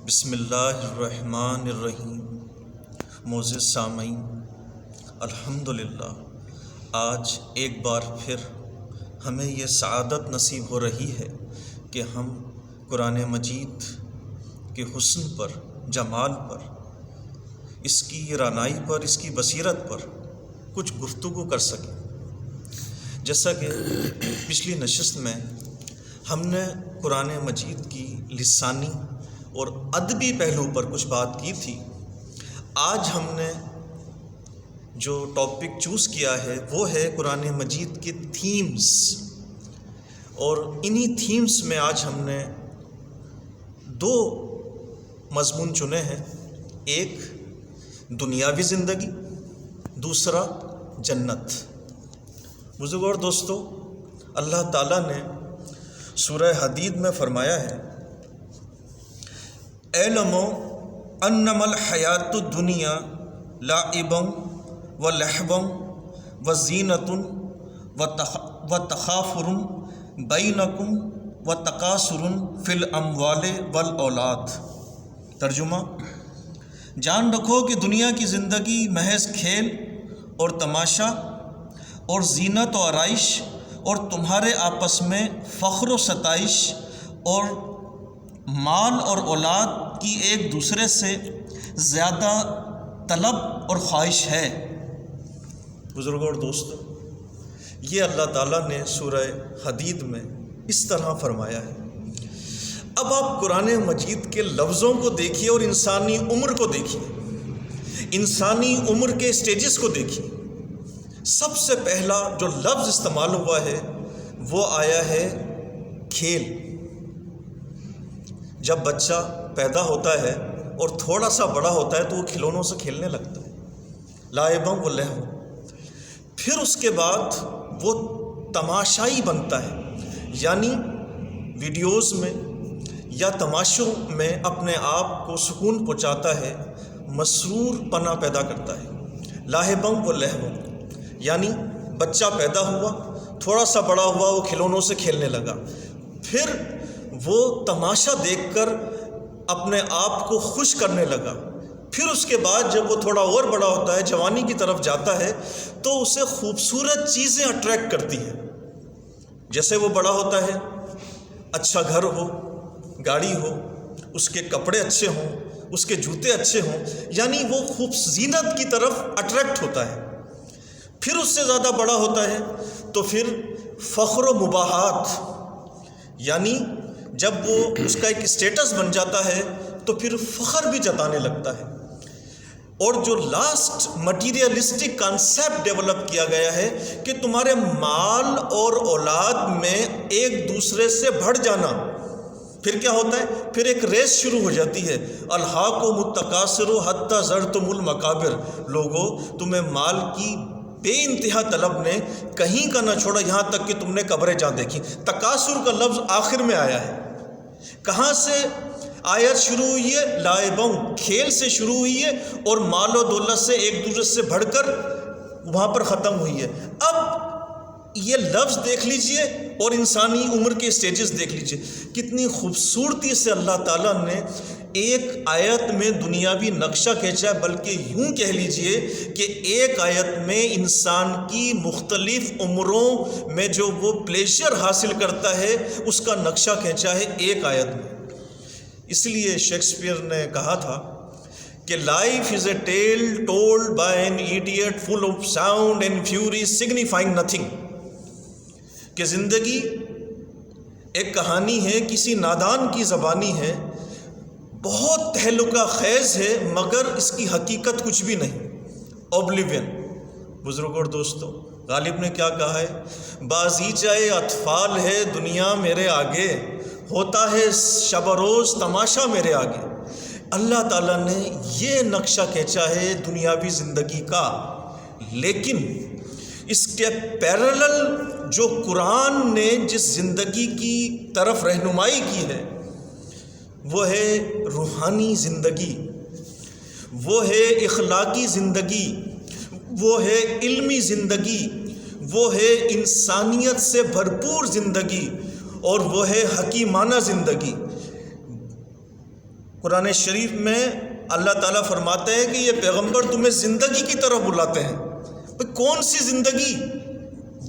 بسم اللہ الرحمن الرحیم۔ معزز سامعین، الحمدللہ آج ایک بار پھر ہمیں یہ سعادت نصیب ہو رہی ہے کہ ہم قرآن مجید کے حسن پر، جمال پر، اس کی رعنائی پر، اس کی بصیرت پر کچھ گفتگو کر سکیں۔ جیسا کہ پچھلی نشست میں ہم نے قرآن مجید کی لسانی اور ادبی پہلو پر کچھ بات کی تھی، آج ہم نے جو ٹاپک چوز کیا ہے وہ ہے قرآن مجید کے تھیمز، اور انہی تھیمز میں آج ہم نے دو مضمون چنے ہیں، ایک دنیاوی زندگی، دوسرا جنت۔ بزرگوں اور دوستو، اللہ تعالیٰ نے سورہ حدید میں فرمایا ہے، اعلموا انما الحیات الدنیا لعب ولہو وزینۃ وتخافر بینکم وتکاثر فی الاموال والاولاد۔ ترجمہ: جان رکھو کہ دنیا کی زندگی محض کھیل اور تماشا اور زینت و آرائش اور تمہارے آپس میں فخر و ستائش اور مال اور اولاد کی ایک دوسرے سے زیادہ طلب اور خواہش ہے۔ بزرگوں اور دوستو، یہ اللہ تعالیٰ نے سورہ حدید میں اس طرح فرمایا ہے۔ اب آپ قرآن مجید کے لفظوں کو دیکھیے اور انسانی عمر کو دیکھیے، انسانی عمر کے سٹیجز کو دیکھیے۔ سب سے پہلا جو لفظ استعمال ہوا ہے وہ آیا ہے کھیل۔ جب بچہ پیدا ہوتا ہے اور تھوڑا سا بڑا ہوتا ہے تو وہ کھلونوں سے کھیلنے لگتا ہے، لعباً ولہو۔ پھر اس کے بعد وہ تماشائی بنتا ہے، یعنی ویڈیوز میں یا تماشوں میں اپنے آپ کو سکون پہنچاتا ہے، مسرور پنا پیدا کرتا ہے، لعباً ولہو۔ یعنی بچہ پیدا ہوا، تھوڑا سا بڑا ہوا، وہ کھلونوں سے کھیلنے لگا، پھر وہ تماشا دیکھ کر اپنے آپ کو خوش کرنے لگا۔ پھر اس کے بعد جب وہ تھوڑا اور بڑا ہوتا ہے، جوانی کی طرف جاتا ہے، تو اسے خوبصورت چیزیں اٹریکٹ کرتی ہیں۔ جیسے وہ بڑا ہوتا ہے، اچھا گھر ہو، گاڑی ہو، اس کے کپڑے اچھے ہوں، اس کے جوتے اچھے ہوں، یعنی وہ زینت کی طرف اٹریکٹ ہوتا ہے۔ پھر اس سے زیادہ بڑا ہوتا ہے تو پھر فخر و مباحات، یعنی جب وہ اس کا ایک اسٹیٹس بن جاتا ہے تو پھر فخر بھی جتانے لگتا ہے۔ اور جو لاسٹ مٹیریلسٹک کانسیپٹ ڈیولپ کیا گیا ہے کہ تمہارے مال اور اولاد میں ایک دوسرے سے بڑھ جانا، پھر کیا ہوتا ہے؟ پھر ایک ریس شروع ہو جاتی ہے، الہاکم التکاثر حتی زرتم المقابر۔ لوگوں، تمہیں مال کی بے انتہا طلب نے کہیں کا نہ چھوڑا، یہاں تک کہ تم نے قبریں جا دیکھی۔ تکاثر کا لفظ آخر میں آیا ہے۔ کہاں سے آیت شروع ہوئی ہے؟ لعبوں، کھیل سے شروع ہوئی ہے، اور مال و دولت سے ایک دوسرے سے بڑھ کر وہاں پر ختم ہوئی ہے۔ اب یہ لفظ دیکھ لیجئے اور انسانی عمر کے سٹیجز دیکھ لیجئے، کتنی خوبصورتی سے اللہ تعالیٰ نے ایک آیت میں دنیاوی نقشہ کھینچا ہے، بلکہ یوں کہہ لیجئے کہ ایک آیت میں انسان کی مختلف عمروں میں جو وہ پلیزر حاصل کرتا ہے اس کا نقشہ کھینچا ہے ایک آیت میں۔ اس لیے شیکسپیئر نے کہا تھا کہ life is a tale told by an idiot full of sound and fury signifying nothing, کہ زندگی ایک کہانی ہے، کسی نادان کی زبانی ہے، بہت تہلکہ خیز ہے، مگر اس کی حقیقت کچھ بھی نہیں، اوبلیوین۔ بزرگوں اور دوستوں، غالب نے کیا کہا ہے؟ بازیچہ اطفال ہے دنیا میرے آگے، ہوتا ہے شب و روز تماشا میرے آگے۔ اللہ تعالیٰ نے یہ نقشہ کھینچا ہے دنیاوی زندگی کا، لیکن اس کے پیرالل جو قرآن نے جس زندگی کی طرف رہنمائی کی ہے وہ ہے روحانی زندگی، وہ ہے اخلاقی زندگی، وہ ہے علمی زندگی، وہ ہے انسانیت سے بھرپور زندگی، اور وہ ہے حکیمانہ زندگی۔ قرآن شریف میں اللہ تعالیٰ فرماتے ہیں کہ یہ پیغمبر تمہیں زندگی کی طرف بلاتے ہیں۔ کون سی زندگی؟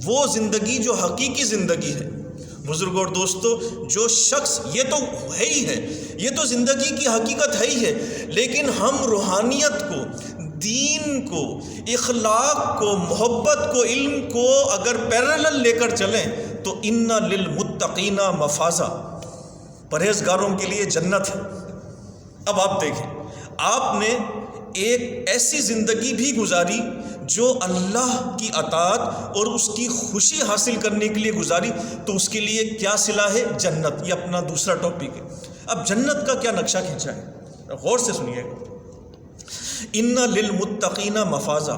وہ زندگی جو حقیقی زندگی ہے۔ بزرگ اور دوستو، جو شخص، یہ تو ہے ہی ہے، یہ تو زندگی کی حقیقت ہے ہی ہے، لیکن ہم روحانیت کو، دین کو، اخلاق کو، محبت کو، علم کو اگر پیرالل لے کر چلیں تو ان للمتقین مفازا، پرہیزگاروں کے لیے جنت ہے۔ اب آپ دیکھیں، آپ نے ایک ایسی زندگی بھی گزاری جو اللہ کی اطاعت اور اس کی خوشی حاصل کرنے کے لیے گزاری، تو اس کے لیے کیا صلہ ہے؟ جنت۔ یہ اپنا دوسرا ٹاپک ہے۔ اب جنت کا کیا نقشہ کھینچا ہے، غور سے سنیے گا۔ ان للمتقین مفازا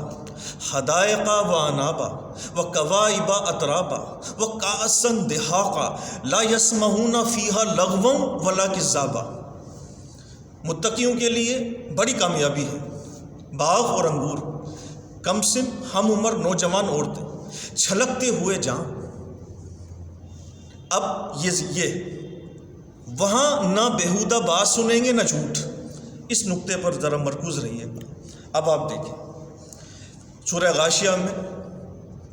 حدائق و انابا و کواعب اترابا و کاسا دہاقا لا یسمعون فیہا لغوا ولا کذابا۔ متقیوں کے لیے بڑی کامیابی ہے، باغ اور انگور، کم سن ہم عمر نوجوان عورتیں، چھلکتے ہوئے جاں۔ اب یہ وہاں نہ بیہودہ بات سنیں گے نہ جھوٹ۔ اس نقطے پر ذرا مرکوز رہیے۔ اب آپ دیکھیں سورہ غاشیہ میں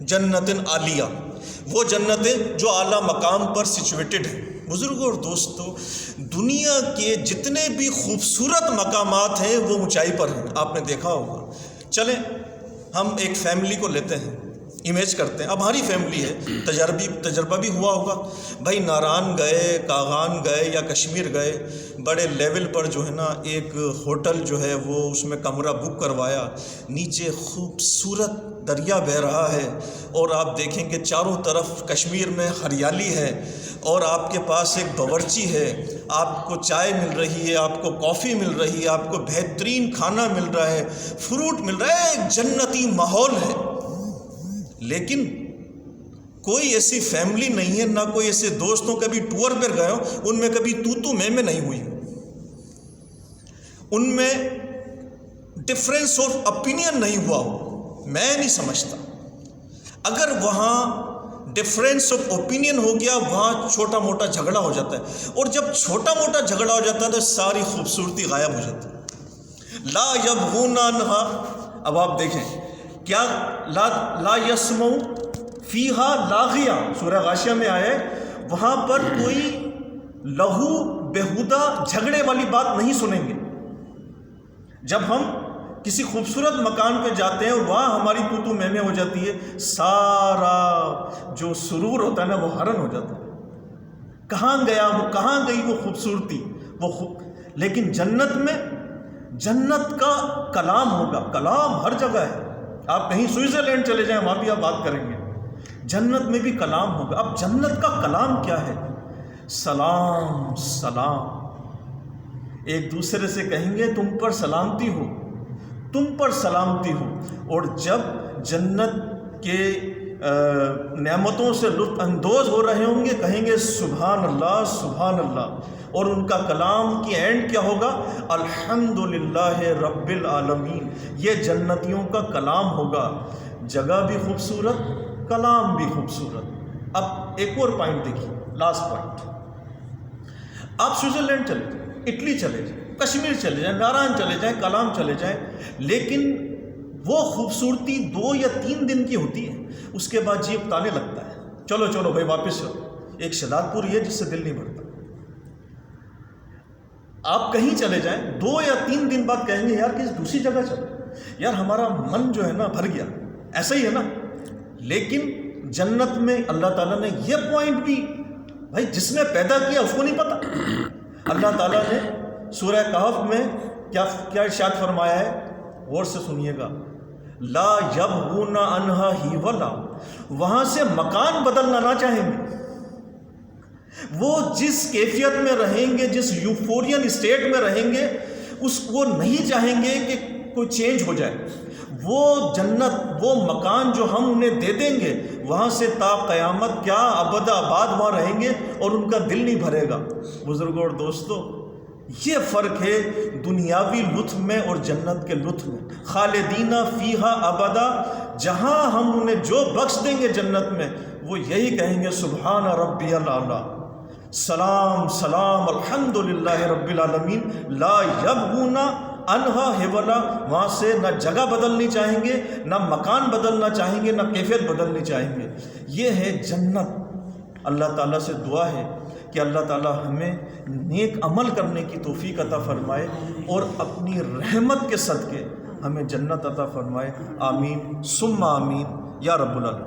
جنت عالیہ، وہ جنتیں جو اعلیٰ مقام پر سچویٹڈ ہیں۔ بزرگوں اور دوستو، دنیا کے جتنے بھی خوبصورت مقامات ہیں وہ اونچائی پر ہیں، آپ نے دیکھا ہوگا۔ چلیں ہم ایک فیملی کو لیتے ہیں، امیج کرتے ہیں، اب ہماری فیملی ہے، تجربہ بھی ہوا ہوگا بھائی، ناران گئے، کاغان گئے یا کشمیر گئے، بڑے لیول پر جو ہے نا ایک ہوٹل جو ہے وہ اس میں کمرہ بک کروایا، نیچے خوبصورت دریا بہہ رہا ہے اور آپ دیکھیں کہ چاروں طرف کشمیر میں ہریالی ہے اور آپ کے پاس ایک باورچی ہے، آپ کو چائے مل رہی ہے، آپ کو کافی مل رہی ہے، آپ کو بہترین کھانا مل رہا ہے، فروٹ مل رہا ہے، ایک جنتی ماحول ہے۔ لیکن کوئی ایسی فیملی نہیں ہے، نہ کوئی ایسے دوستوں کبھی ٹور پر گئے ہوں ان میں کبھی تو میں نہیں ہوئی، ان میں ڈفرینس آف اپینین نہیں ہوا ہو، میں نہیں سمجھتا۔ اگر وہاں ڈفرینس آف اوپینین ہو گیا، وہاں چھوٹا موٹا جھگڑا ہو جاتا ہے، اور جب چھوٹا موٹا جھگڑا ہو جاتا ہے تو ساری خوبصورتی غائب ہو جاتی ہے۔ لا یبغون عنہا، اب آپ دیکھیں کیا لا یسمعوا فیہا لاغیا، سورہ غاشیہ میں آیا ہے، وہاں پر کوئی لہو بیہودہ جھگڑے والی بات نہیں سنیں گے۔ جب ہم کسی خوبصورت مکان پہ جاتے ہیں اور وہاں ہماری تو میں ہو جاتی ہے، سارا جو سرور ہوتا ہے نا وہ حرن ہو جاتا ہے، کہاں گیا وہ، کہاں گئی وہ خوبصورتی، لیکن جنت میں جنت کا کلام ہوگا، کلام ہر جگہ ہے۔ آپ کہیں سوئٹزرلینڈ چلے جائیں وہاں بھی آپ بات کریں گے، جنت میں بھی کلام ہوگا۔ اب جنت کا کلام کیا ہے؟ سلام سلام، ایک دوسرے سے کہیں گے تم پر سلامتی ہو، تم پر سلامتی ہو۔ اور جب جنت کے نعمتوں سے لطف اندوز ہو رہے ہوں گے کہیں گے سبحان اللہ سبحان اللہ، اور ان کا کلام کی اینڈ کیا ہوگا؟ الحمدللہ رب العالمین۔ یہ جنتیوں کا کلام ہوگا، جگہ بھی خوبصورت، کلام بھی خوبصورت۔ اب ایک اور پوائنٹ دیکھیے، لاسٹ پوائنٹ۔ آپ سوئٹزرلینڈ چلے جائیں، اٹلی چلے جائیں، کشمیر چلے جائیں، ناران چلے جائیں، کلام چلے جائیں، لیکن وہ خوبصورتی 2 یا 3 دن کی ہوتی ہے، اس کے بعد جی اکتانے لگتا ہے، چلو بھائی واپس چلو۔ ایک شداد پور یہ جس سے دل نہیں بھرتا۔ آپ کہیں چلے جائیں 2 یا 3 دن بعد کہیں گے یار کسی دوسری جگہ چلو، یار ہمارا من جو ہے نا بھر گیا، ایسا ہی ہے نا۔ لیکن جنت میں اللہ تعالیٰ نے یہ پوائنٹ بھی، بھائی جس نے پیدا کیا اس کو نہیں پتا۔ اللہ تعالیٰ نے سورہ کہف میں کیا ارشاد فرمایا ہے، غور سے سنیے گا، لا یبغون عنہا حولا، وہاں سے مکان بدلنا نہ چاہیں گے۔ وہ جس کیفیت میں رہیں گے، جس یوفورین اسٹیٹ میں رہیں گے، اس کو نہیں چاہیں گے کہ کوئی چینج ہو جائے۔ وہ جنت، وہ مکان جو ہم انہیں دے دیں گے، وہاں سے تا قیامت کیا ابد آباد وہاں رہیں گے اور ان کا دل نہیں بھرے گا۔ بزرگوں اور دوستوں، یہ فرق ہے دنیاوی لطف میں اور جنت کے لطف میں۔ خالدین فیہا ابدا، جہاں ہم انہیں جو بخش دیں گے جنت میں، وہ یہی کہیں گے سبحان ربی الاعلیٰ، سلام سلام الحمدللہ رب العالمین لا یبغون عنہا حولا، وہاں سے نہ جگہ بدلنی چاہیں گے، نہ مکان بدلنا چاہیں گے، نہ کیفیت بدلنی چاہیں گے۔ یہ ہے جنت۔ اللہ تعالیٰ سے دعا ہے کہ اللہ تعالیٰ ہمیں نیک عمل کرنے کی توفیق عطا فرمائے اور اپنی رحمت کے صدقے ہمیں جنت عطا فرمائے۔ آمین ثم آمین یا رب العالمین۔